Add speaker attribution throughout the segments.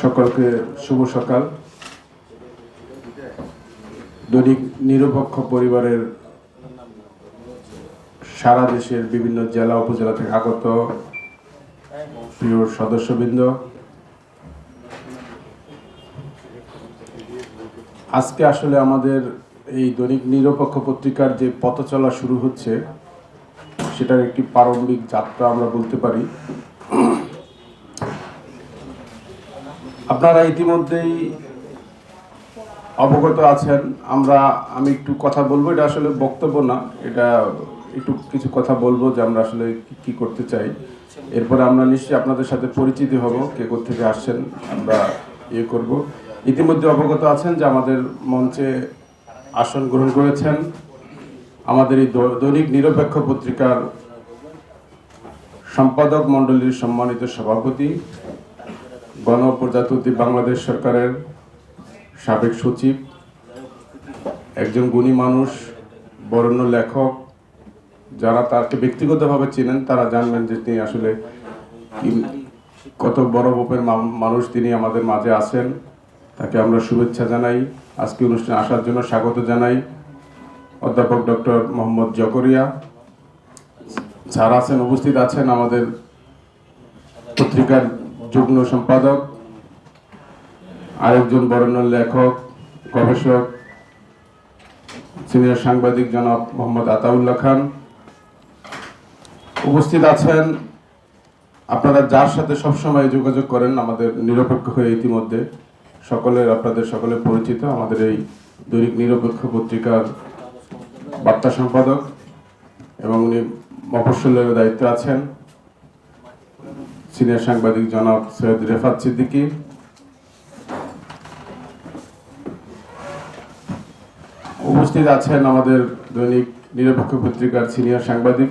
Speaker 1: সকলকে শুভ সকাল। দৈনিক নিরপেক্ষ পরিবারের সারা দেশের বিভিন্ন জেলা উপজেলা থেকে আগত প্রিয় সদস্যবৃন্দ, আজকে আসলে আমাদের এই দৈনিক নিরপেক্ষ পত্রিকার যে পথ চলা শুরু হচ্ছে সেটার একটি প্রারম্ভিক যাত্রা আমরা বলতে পারি। আপনারা ইতিমধ্যেই অবগত আছেন। আমি একটু কথা বলবো, এটা আসলে বক্তব্য না, এটা একটু কিছু কথা বলবো যে আমরা আসলে কি করতে চাই। এরপরে আমরা নিশ্চয়ই আপনাদের সাথে পরিচিত হব, কে কোথেকে আসছেন আমরা করব। ইতিমধ্যে অবগত আছেন যে আমাদের মঞ্চে আসন গ্রহণ করেছেন আমাদের এই দৈনিক নিরপেক্ষ পত্রিকার সম্পাদক মণ্ডলীর সম্মানিত সভাপতি, গণপ্রজাতন্ত্রী বাংলাদেশ সরকারের সাবেক সচিব, একজন গুণী মানুষ, বরেণ্য লেখক। যারা তাকে ব্যক্তিগতভাবে চেনেন তারা জানবেন যে তিনি আসলে কত বড় রূপের মানুষ। তিনি আমাদের মাঝে আছেন, তাকে আমরা শুভেচ্ছা জানাই, আজকে অনুষ্ঠানে আসার জন্য স্বাগত জানাই। অধ্যাপক ডক্টর মোহাম্মদ জকরিয়া স্যার আছেন, উপস্থিত আছেন আমাদের পত্রিকার যুগ্ম সম্পাদক, আরেকজন বরেণ্য লেখক, গবেষক, সিনিয়র সাংবাদিক জনাব মোহাম্মদ আতাউল্লাহ খান। উপস্থিত আছেন আপনারা যার সাথে সবসময় যোগাযোগ করেন আমাদের নিরপেক্ষ হয়ে, ইতিমধ্যে আপনাদের সকলে পরিচিত, আমাদের এই দৈনিক নিরপেক্ষ পত্রিকার বার্তা সম্পাদক এবং উনি মফস্বলের দায়িত্বে আছেন সিনিয়র সাংবাদিক জনাব সৈয়দ রেফাত সিদ্দিকী। উপস্থিত আছেন আমাদের দৈনিক নিরপেক্ষ পত্রিকার সিনিয়র সাংবাদিক,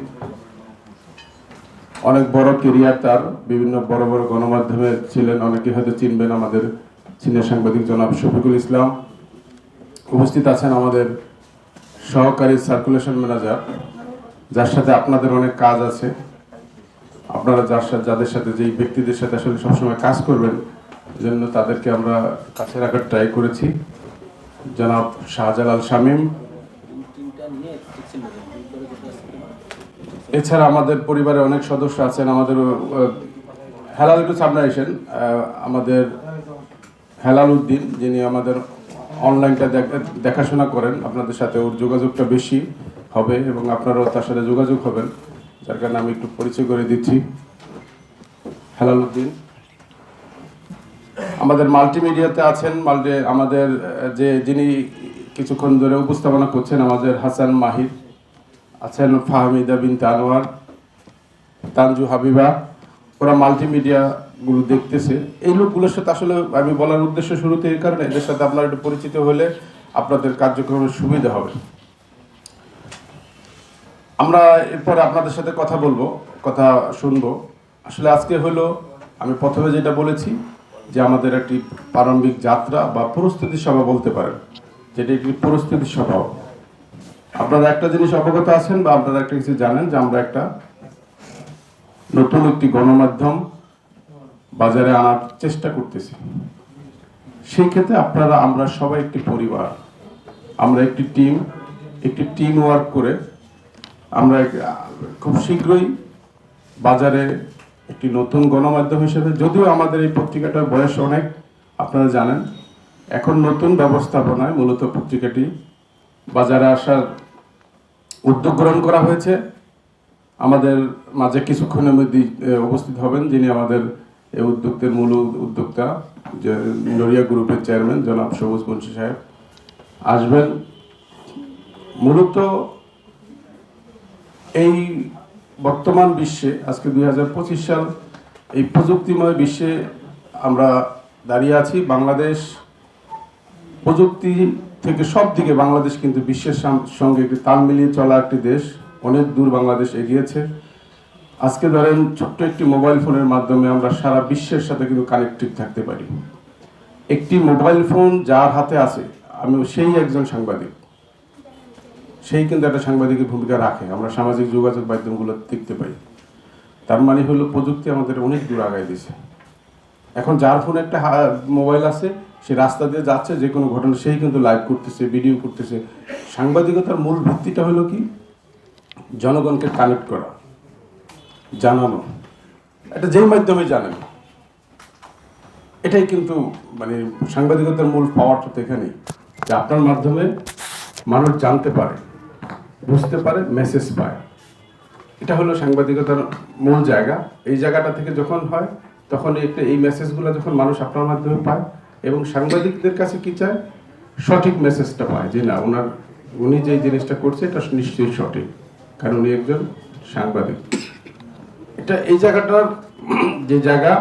Speaker 1: অনেক বড় কেরিয়ার তার, বিভিন্ন বড় বড় গণমাধ্যমে ছিলেন, অনেকে হয়তো চিনবেন, আমাদের সিনিয়র সাংবাদিক জনাব শফিকুল ইসলাম। উপস্থিত আছেন আমাদের সহকারী সার্কুলেশন ম্যানেজার, যার সাথে আপনাদের অনেক কাজ আছে। আপনারা যাদের সাথে, যেই ব্যক্তিদের সাথে আসলে সবসময় কাজ করবেন, জন্য তাদেরকে আমরা কাছে রাখার ট্রাই করেছি, জনাব শাহজালাল শামীম। এছাড়া আমাদের পরিবারে অনেক সদস্য আছেন। আমাদের হেলাল একটু সামনে আসেন, আমাদের হেলাল উদ্দিন, যিনি আমাদের অনলাইনটা দেখাশোনা করেন, আপনাদের সাথে ওর যোগাযোগটা বেশি হবে এবং আপনারাও তার সাথে যোগাযোগ হবেন, যার কারণে আমি একটু পরিচয় করে দিচ্ছি। হেলাল উদ্দিন আমাদের মাল্টিমিডিয়াতে আছেন, আমাদের যিনি কিছুক্ষণ ধরে উপস্থাপনা করছেন, আমাদের হাসান মাহির আছেন, ফাহমিদা বিনতে আনোয়ার, তানজু হাবিবা, ওরা মাল্টিমিডিয়াগুলো দেখতেছে। এই লোকগুলোর সাথে আসলে আমি বলার উদ্দেশ্য শুরুতে এই কারণে, এদের সাথে আপনারা একটু পরিচিত হলে আপনাদের কার্যক্রমের সুবিধা হবে। আমরা এরপরে আপনাদের সাথে কথা বলবো, কথা শুনবো। আসলে আজকে হলো, আমি প্রথমে যেটা বলেছি যে আমাদের একটি প্রারম্ভিক যাত্রা বা প্রস্তুতি সভা বলতে পারেন, যেটা একটি প্রস্তুতি সভা। আপনারা একটা জিনিস অবগত আছেন বা আপনারা একটা কিছু জানেন যে আমরা একটা নতুন একটি গণমাধ্যম বাজারে আনার চেষ্টা করতেছি। সেই ক্ষেত্রে আমরা সবাই একটি পরিবার, আমরা একটি টিম ওয়ার্ক করে আমরা খুব শীঘ্রই বাজারে একটি নতুন গণমাধ্যম হিসেবে, যদিও আমাদের এই পত্রিকাটার বয়স অনেক, আপনারা জানেন, এখন নতুন ব্যবস্থাপনায় মূলত পত্রিকাটি বাজারে আসার উদ্যোগ গ্রহণ করা হয়েছে। আমাদের মাঝে কিছুক্ষণের মধ্যে উপস্থিত হবেন যিনি আমাদের এই উদ্যোগের মূল উদ্যোক্তা, যে নড়িয়া গ্রুপের চেয়ারম্যান জনাব সবুজ বংশী সাহেব আসবেন। মূলত এই বর্তমান বিশ্বে, আজকে 2025 সাল, এই প্রযুক্তিময় বিশ্বে আমরা দাঁড়িয়ে আছি। বাংলাদেশ প্রযুক্তি থেকে সব দিকে, বাংলাদেশ কিন্তু বিশ্বের সঙ্গে একটি তাল মিলিয়ে চলা একটি দেশ, অনেক দূর বাংলাদেশ এগিয়েছে। আজকে ধরেন ছোট্ট একটি মোবাইল ফোনের মাধ্যমে আমরা সারা বিশ্বের সাথে কিন্তু কানেক্টেড থাকতে পারি। একটি মোবাইল ফোন যার হাতে আছে, সেই একজন সাংবাদিক, সেই কিন্তু একটা সাংবাদিকের ভূমিকা রাখে, আমরা সামাজিক যোগাযোগ মাধ্যমগুলো দেখতে পাই। তার মানে হলো প্রযুক্তি আমাদের অনেক দূর আগায় দিয়েছে। এখন যার ফোনে একটা মোবাইল আছে, সে রাস্তা দিয়ে যাচ্ছে, যে কোনো ঘটনা সেই কিন্তু লাইভ করতেছে, ভিডিও করতেছে। সাংবাদিকতার মূল ভিত্তিটা হলো কি? জনগণকে কানেক্ট করা, জানানো। এটা যেই মাধ্যমে জানেন, এটাই কিন্তু মানে সাংবাদিকতার মূল পাওয়ারটা তো এখানেই, যে আপনার মাধ্যমে মানুষ জানতে পারে, বুঝতে পারে, মেসেজ পায়। এটা হলো সাংবাদিকতার মূল জায়গা। এই জায়গাটা থেকে যখন হয়, তখন এই মেসেজগুলো যখন মানুষ আপনার মাধ্যমে পায়, এবং সাংবাদিকদের কাছে কি চায়? সঠিক মেসেজটা পায়, যে না, উনি যে জিনিসটা করছে এটা নিশ্চয়ই সঠিক, কারণ উনি একজন সাংবাদিক। এটা এই জায়গাটার যে জায়গা,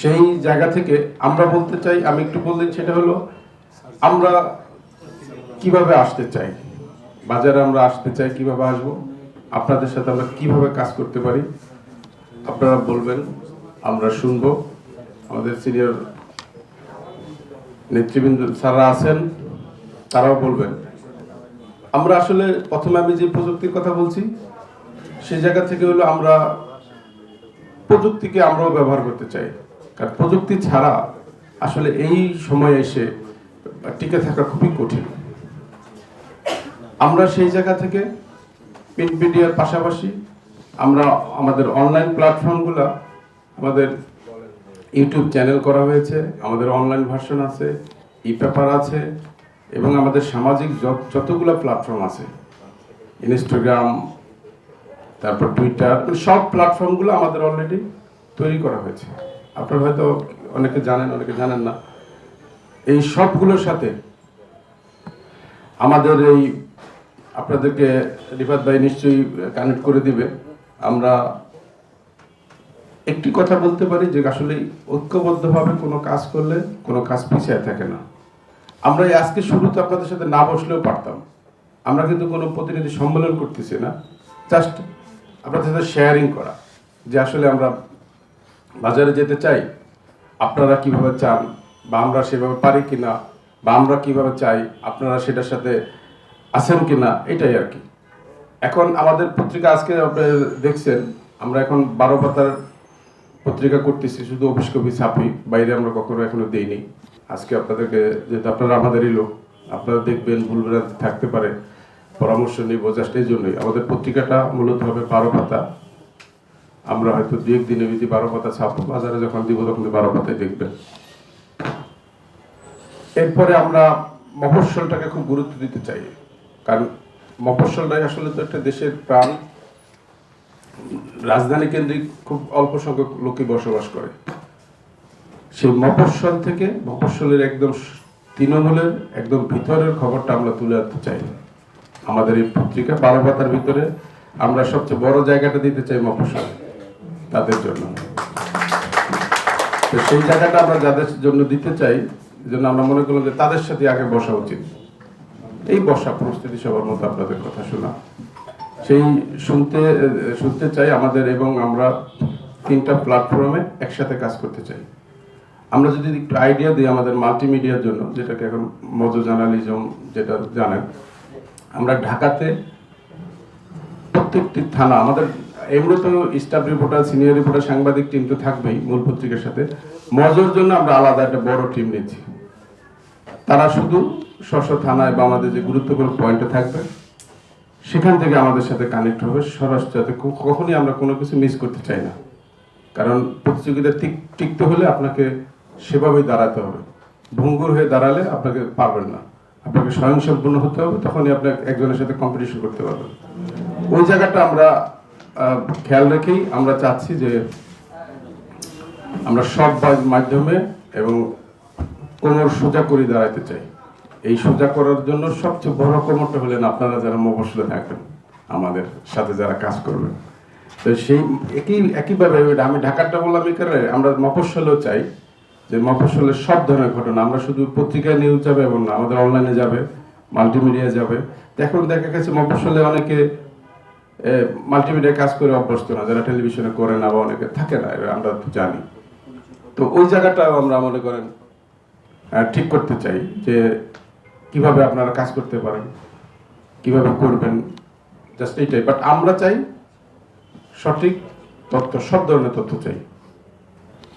Speaker 1: সেই জায়গা থেকে আমরা বলতে চাই, আমি একটু বললেন, সেটা হলো আমরা কিভাবে আসতে চাই বাজারে, আমরা আসতে চাই কিভাবে আসবো, আপনাদের সাথে আমরা কিভাবে কাজ করতে পারি আপনারা বলবেন, আমরা শুনবো। আমাদের সিনিয়র নেতৃবৃন্দ স্যাররা আছেন, তারাও বলবেন। আমরা আসলে প্রথমে আমি যে প্রযুক্তির কথা বলছি, সেই জায়গা থেকে হলো আমরা প্রযুক্তিকে আমরাও ব্যবহার করতে চাই, কারণ প্রযুক্তি ছাড়া আসলে এই সময়ে এসে টিকে থাকা খুবই কঠিন। আমরা সেই জায়গা থেকে প্রিন্ট মিডিয়ার পাশাপাশি আমরা আমাদের অনলাইন প্ল্যাটফর্মগুলো, আমাদের ইউটিউব চ্যানেল করা হয়েছে, আমাদের অনলাইন ভার্সন আছে, ই পেপার আছে, এবং আমাদের সামাজিক যতগুলো প্ল্যাটফর্ম আছে, ইনস্টাগ্রাম, তারপর টুইটার, সব প্ল্যাটফর্মগুলো আমাদের অলরেডি তৈরি করা হয়েছে। আপনারা হয়তো অনেকে জানেন, অনেকে জানেন না। এই সবগুলোর সাথে আমাদের এই, আপনাদেরকে রিফাত ভাই নিশ্চয়ই কানেক্ট করে দিবে। আমরা একটি কথা বলতে পারি যে আসলে ঐক্যবদ্ধভাবে কোনো কাজ করলে কোনো কাজ পিছিয়ে থাকে না। আমরা আজকে শুরুতে আপনাদের সাথে না বসলেও পারতাম। আমরা কিন্তু কোনো প্রতিনিধি সম্মেলন করতেছি না, জাস্ট আপনাদের সাথে শেয়ারিং করা, যে আসলে আমরা বাজারে যেতে চাই, আপনারা কিভাবে চান, বা আমরা সেভাবে পারি কিনা, বা আমরা কিভাবে চাই, আপনারা সেটার সাথে আছেন কিনা, এটাই আর কি। এখন আমাদের পত্রিকা আজকে দেখছেন, আমরা এখন 12 পাতার পত্রিকা করতেছি, শুধু অফিস কপি ছাপি, বাইরে আমরা কখনো এখনো দেইনি। আজকে আপনাদেরকে, যেহেতু আপনারা আমাদেরই লোক, আপনারা দেখবেন, ভুলভ্রান্তি থাকতে পারে, পরামর্শ নিব, জাস্ট এই জন্যই। আমাদের পত্রিকাটা মূলত হবে 12 পাতা। আমরা হয়তো 2-1 দিনে বিধি 12 পাতা ছাপবো, বাজারে যখন দিব তখন 12 পাতায় দেখবেন। এরপরে আমরা মফস্বলটাকে খুব গুরুত্ব দিতে চাই, কারণ মফস্বলটাই আসলে তো একটা দেশের প্রাণ। রাজধানী কেন্দ্রিক খুব অল্প সংখ্যক লোকই বসবাস করে। সেই মফস্বল থেকে, মফস্বলের একদম তৃণমূলের একদম ভিতরের খবরটা আমরা তুলে আনতে চাই। আমাদের এই পত্রিকা 12 পাতার ভিতরে আমরা সবচেয়ে বড় জায়গাটা দিতে চাই মফস্বল, তাদের জন্য। তো সেই জায়গাটা আমরা যাদের জন্য দিতে চাই, জন্য আমরা মনে করলাম যে তাদের সাথে আগে বসা উচিত। এই বসা, প্রস্তুতি সবার মতো আপনাদের কথা শোনা, সেই শুনতে চাই আমাদের, এবং আমরা 3টা প্ল্যাটফর্মে একসাথে কাজ করতে চাই। আমরা যদি একটু আইডিয়া দিই আমাদের মাল্টিমিডিয়ার জন্য, যেটাকে এখন মজো জার্নালিজম যেটা জানেন, আমরা ঢাকাতে প্রত্যেকটি থানা, আমাদের এমনি তো স্টাফ রিপোর্টার, সিনিয়র রিপোর্টার, সাংবাদিক টিম তো থাকবেই মূল পত্রিকার সাথে। মজোর জন্য আমরা আলাদা একটা বড় টিম নিচ্ছি। তারা শুধু স্ব থানায় বা আমাদের যে গুরুত্বপূর্ণ পয়েন্টে থাকবে, সেখান থেকে আমাদের সাথে কানেক্ট হবে সরাসরি, যাতে কখনই আমরা কোনো কিছু মিস করতে চাই না। কারণ প্রতিযোগিতা টিকতে হলে আপনাকে সেভাবেই দাঁড়াতে হবে। ভঙ্গুর হয়ে দাঁড়ালে আপনাকে পারবেন না, আপনাকে স্বয়ংসম্পূর্ণ হতে হবে, তখনই আপনি একজনের সাথে কম্পিটিশন করতে পারবেন। ওই জায়গাটা আমরা খেয়াল রেখেই আমরা চাচ্ছি যে আমরা সব মাধ্যমে এবং কোমর সোজা করে দাঁড়াতে চাই। এই সোজা করার জন্য সবচেয়ে বড় কোমরটা হলেন আপনারা, যারা মফস্বলে থাকবেন, আমাদের সাথে যারা কাজ করবেন। তো সেই একইভাবে আমি ঢাকারটা বললাম এই কারণে, আমরা মফস্বলেও চাই যে মফস্বলের সব ধরনের ঘটনা আমরা শুধু পত্রিকায় নিউজ যাবে এমন না, আমাদের অনলাইনে যাবে, মাল্টিমিডিয়া যাবে। এখন দেখা গেছে মফস্বলে অনেকে মাল্টিমিডিয়া কাজ করে অভ্যস্ত না, যারা টেলিভিশনে করে না বা অনেকে থাকে না, আমরা তো জানি। তো ওই জায়গাটাও আমরা মনে করেন ঠিক করতে চাই, যে কিভাবে আপনারা কাজ করতে পারেন, কিভাবে করবেন, জাস্ট এইটাই। বাট আমরা চাই সঠিক তথ্য, সব ধরনের তথ্য চাই।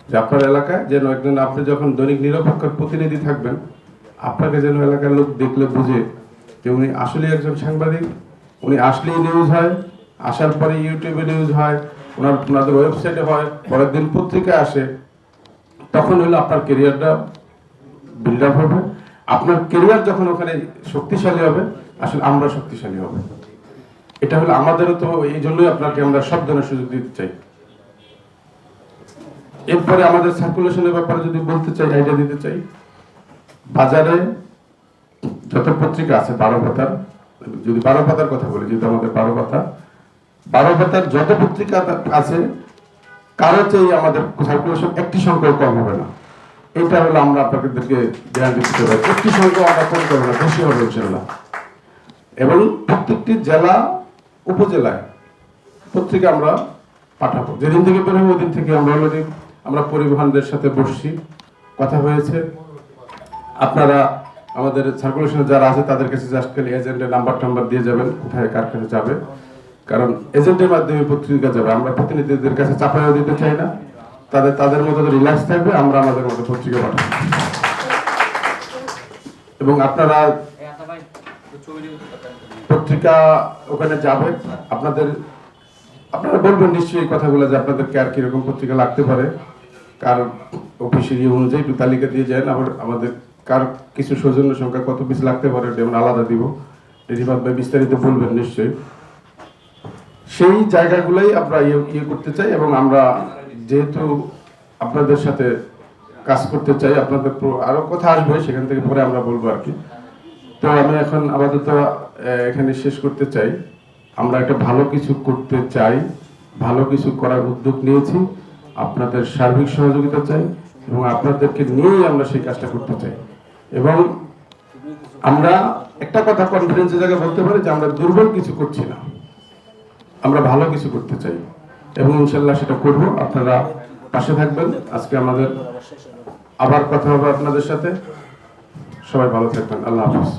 Speaker 1: যে আপনার এলাকায় যেন একজন, আপনি যখন দৈনিক নিরপেক্ষ প্রতিনিধি থাকবেন, আপনাকে যেন এলাকার লোক দেখলে বুঝে যে উনি আসলে একজন সাংবাদিক, উনি আসলেই নিউজ হয়, আসার পরে ইউটিউবে নিউজ হয়, ওনাদের ওয়েবসাইটে হয়, পরের দিন পত্রিকায় আসে। তখন হলো আপনার কেরিয়ারটা বিল্ড আপ হবে। আপনার কেরিয়ার যখন ওখানে শক্তিশালী হবে, আসলে আমরা শক্তিশালী হবে। এটা হলো আমাদেরও, তো এই জন্যই আপনাকে আমরা সব ধরনের সুযোগ দিতে চাই। এরপরে আমাদের সার্কুলেশনের ব্যাপারে যদি বলতে চাই, আইডিয়া দিতে চাই, বাজারে যত পত্রিকা আছে 12 পাতার, যদি 12 পাতার কথা বলি, যেহেতু আমাদের 12 পাতার যত পত্রিকা আছে, কারো চেয়ে আমাদের সার্কুলেশন একটি সংখ্যা কম হবে না। এটা হলো আমরা আপনাদেরকে গ্যারান্টি দিতে পারি, একটি সংখ্যা আমরা কম করবো না, বেশি হবে ইনশাল্লাহ। এবং প্রত্যেকটি জেলা উপজেলায় পত্রিকা আমরা পাঠাবো। যেদিন থেকে বের হবে ওদিন থেকে আমরা অলরেডি আমরা পরিবহনদের সাথে বসছি, কথা হয়েছে। আপনারা আমাদের সার্কুলেশনে যারা আছে তাদের কাছে জাস্ট খালি এজেন্টের নাম্বার দিয়ে যাবেন, কোথায় কার কাছে যাবে, কারণ এজেন্টের মাধ্যমে পত্রিকা যাবে। আমরা প্রতিনিধিদের কাছে চাপাইও দিতে চাই না, তাদের মতো রিল্যাক্স থাকবে, আমরা আমাদের মতো পত্রিকা পাঠাবো। এবং আপনারা পত্রিকা ওখানে যাবে, আপনারা বলবেন নিশ্চয়ই এই কথাগুলো যে আপনাদেরকে আর কিরকম পত্রিকা লাগতে পারে, কার অফিসের ইয়ে অনুযায়ী একটু তালিকা দিয়ে যান। আবার আমাদের কার কিছু সৌজন্য সংখ্যা কত পিস লাগতে পারে এটা আমরা আলাদা দিব, রিফাত ভাই বিস্তারিত বলবেন নিশ্চয়ই। সেই জায়গাগুলোই আমরা ইয়ে করতে চাই। এবং আমরা যেহেতু আপনাদের সাথে কাজ করতে চাই, আপনাদের আরো কথা আসবে, সেখান থেকে পরে আমরা বলবো আর কি। তো আমি এখন আপাতত এখানে শেষ করতে চাই। আমরা একটা ভালো কিছু করতে চাই, ভালো কিছু করার উদ্যোগ নিয়েছি, আপনাদের সার্বিক সহযোগিতা চাই এবং আপনাদেরকে নিয়েই আমরা সেই কাজটা করতে চাই। এবং আমরা একটা কথা কনফিডেন্সের জায়গায় বলতে পারি যে আমরা দুর্বল কিছু করছি না, আমরা ভালো কিছু করতে চাই এবং ইনশাল্লাহ সেটা করব। আপনারা পাশে থাকবেন। আজকে আমাদের আবার কথা হবে আপনাদের সাথে। সবাই ভালো থাকবেন। আল্লাহ হাফেজ।